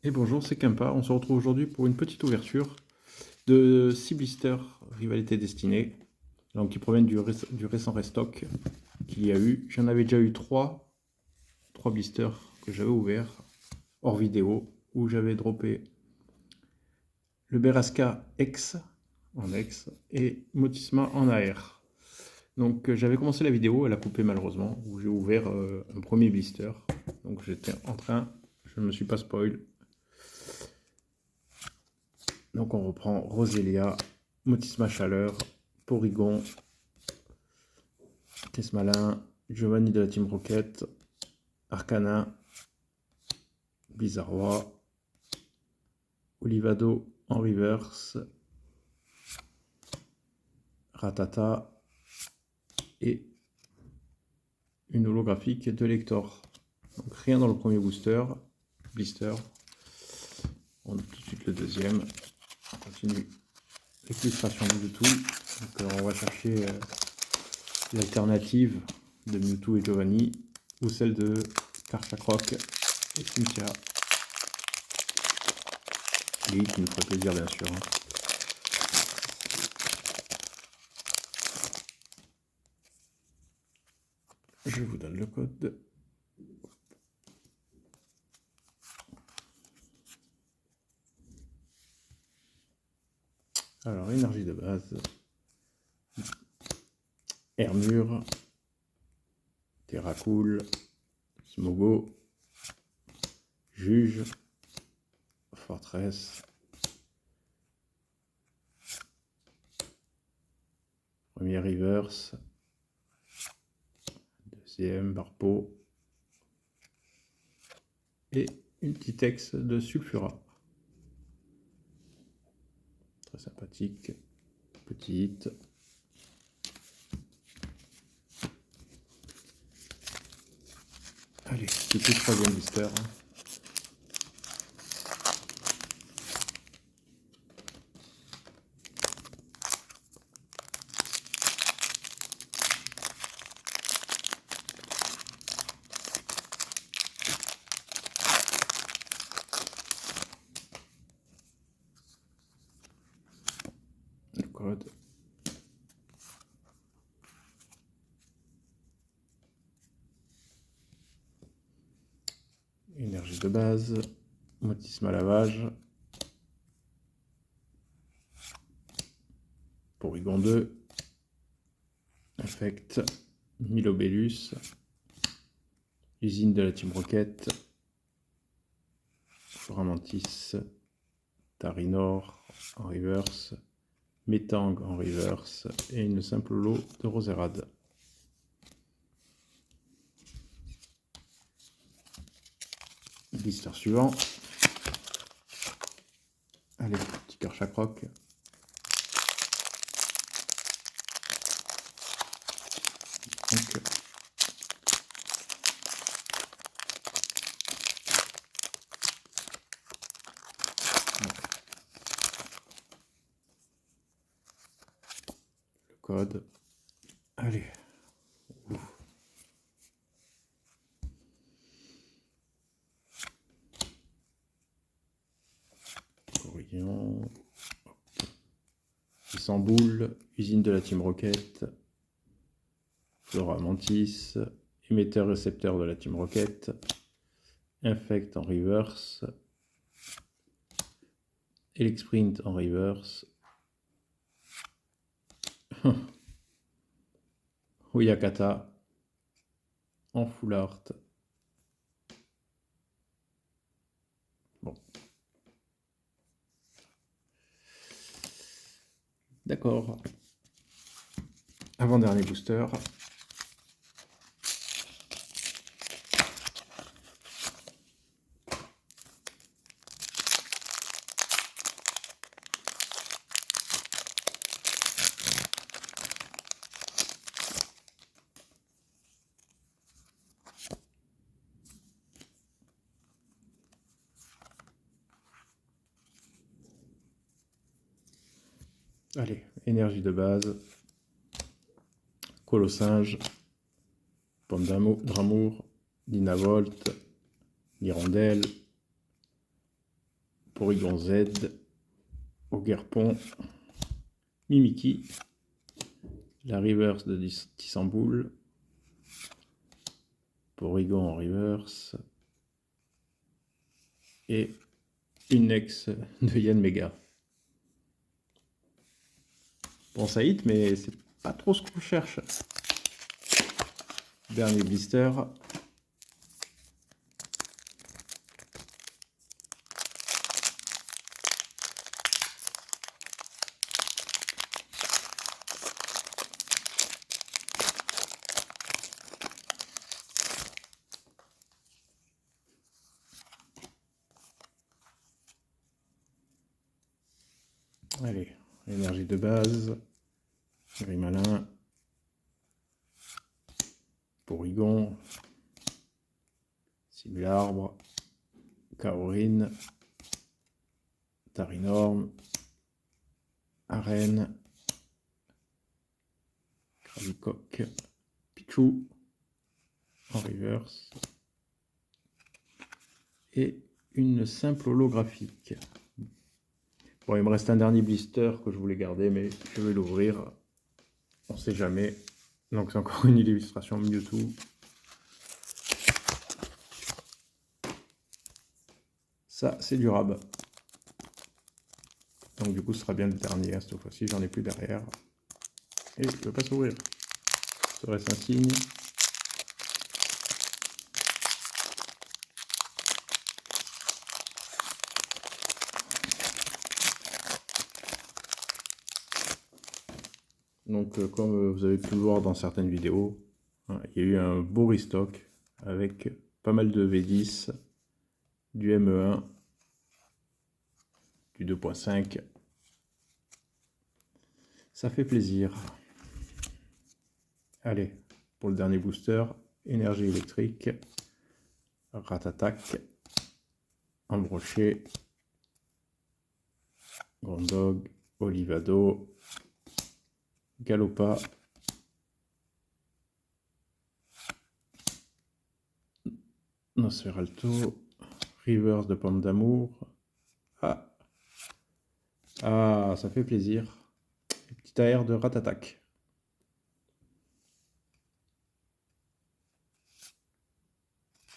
Et bonjour, c'est Kempa. On se retrouve aujourd'hui pour une petite ouverture de 6 blisters Rivalité Destinée, donc qui proviennent du récent restock qu'il y a eu. J'en avais déjà eu 3 blisters que j'avais ouverts hors vidéo, où j'avais droppé le Beraska X en X et Motisma en AR. Donc j'avais commencé la vidéo, elle a coupé malheureusement, où j'ai ouvert un premier blister. Donc j'étais en train, je ne me suis pas spoil. Donc on reprend Roselia, Motisma Chaleur, Porygon, Tesmalin, Giovanni de la Team Rocket, Arcana, Bizarrois, Olivado en reverse, Ratata et une holographique de Lector. Donc rien dans le premier blister. On a tout de suite le deuxième. On continue l'illustration de Mewtwo. Donc on va chercher l'alternative de Mewtwo et Giovanni ou celle de Karchakroc et Cynthia. Oui, qui nous ferait plaisir bien sûr. Je vous donne le code. Alors, énergie de base. Hermure. Terracool. Smogo. Juge. Fortress. Premier reverse. Deuxième Barpo. Et une petite ex de Sulfura. Très sympathique. Petit hit. Allez, c'est le troisième blister. Le code. Énergie de base. Motisma lavage. Porygon 2. Infect. Milobellus. Usine de la Team Rocket. Foramantis. Tarinor en reverse. Metang en reverse. Et une simple lot de Roserade. Blister suivant. Allez, petit cœur Chakroc. Donc, le code. Allez. Corillon. Istanbul, usine de la Team Rocket. Flora Mantis, émetteur récepteur de la Team Rocket. Infect en reverse. Elexprint en reverse. Oyakata en full art. Bon. D'accord. Avant-dernier booster. Allez, énergie de base. Colossinge. Pomme d'amour. Dinavolt. Hirondelle. Porygon Z, Ogerpon, Mimikyu, la reverse de Tissamboul, Porygon en reverse, et une ex de Yanmega. Bon, ça hit, mais c'est pas trop ce qu'on cherche. Dernier blister. Allez, énergie de base, Grimalin, Porygon, Cible-Arbre, Kaorin, Tarinorm, Arène, Krabicoque, Pichu en reverse et une simple holographique. Bon, il me reste un dernier blister que je voulais garder, mais je vais l'ouvrir. On sait jamais. Donc c'est encore une illustration Mewtwo. Ça, c'est durable. Donc du coup, ce sera bien le dernier. Cette fois-ci, j'en ai plus derrière. Et je ne peux pas s'ouvrir. Serait-ce un signe? Donc comme vous avez pu le voir dans certaines vidéos, hein, il y a eu un beau restock avec pas mal de V10, du ME1, du 2.5. Ça fait plaisir. Allez, pour le dernier booster, énergie électrique, Ratatak, Embroché, Grandog, Olivado, Galopa, Nosferalto, Reverse de Pomme d'Amour. Ah, ça fait plaisir. Petit AR de Ratatak.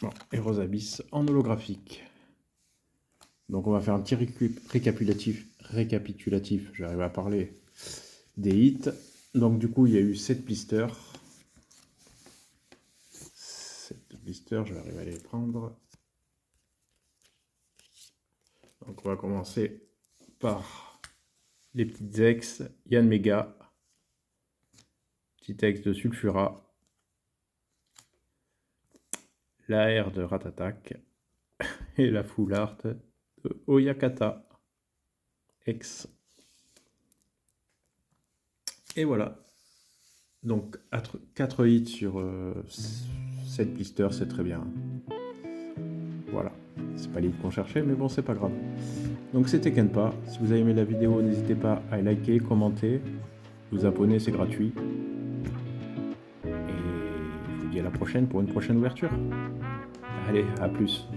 Bon, et Rosabyss en holographique. Donc on va faire un petit récapitulatif, j'arrive à parler, des hits. Donc du coup, il y a eu 7 blisters. 7 blisters, je vais arriver à les prendre. Donc on va commencer par les petites ex, Yanmega, petit ex de Sulfura, la R de Ratatak et la full art de Oyakata ex. Et voilà. Donc 4 hits sur 7 blisters, c'est très bien. Voilà. C'est pas l'hit qu'on cherchait, mais bon, c'est pas grave. Donc c'était Kenpa. Si vous avez aimé la vidéo, n'hésitez pas à liker, commenter, vous abonner, c'est gratuit. Et je vous dis à la prochaine pour une prochaine ouverture. Allez, à plus.